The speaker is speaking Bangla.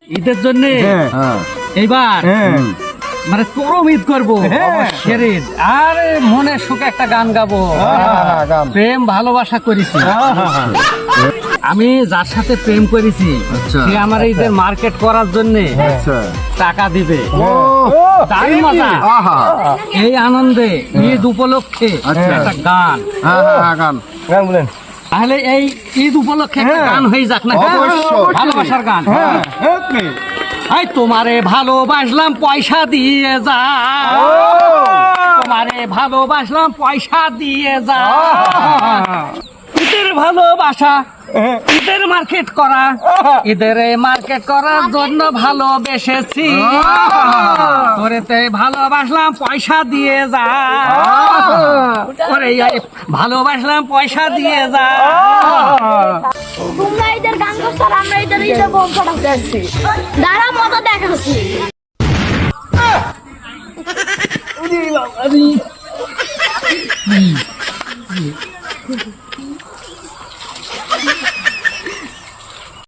ঈদের জন্য এইবার মানে চরম ঈদ করবো ঈদ আর মনে সুখে একটা গান গাবো প্রেম ভালোবাসা করেছি আমি যার সাথে প্রেম করেছি সে আমার ঈদের মার্কেট করার জন্য টাকা দিবে দারুণ মজা এই আনন্দে ঈদ উপলক্ষে একটা গান বলেন তাহলে এই ঈদ উপলক্ষে একটা গান হয়ে যাক না ভালোবাসার গান এই তোমারে ভালোবাসলাম পয়সা দিয়ে যা তোমারে ভালোবাসলাম পয়সা দিয়ে যা ঈদের ভালোবাসা ঈদের মার্কেট করা ঈদের মার্কেট করার জন্য ভালোবেসেছি তোরেতে ভালোবাসলাম পয়সা দিয়ে যা ওরে ভালোবাসলাম পয়সা দিয়ে যা তোমরা ঈদের গান করছো আর আমরা ঈদের বোম ফাটাতে আসছি দাঁড়া মজা দেখাচ্ছি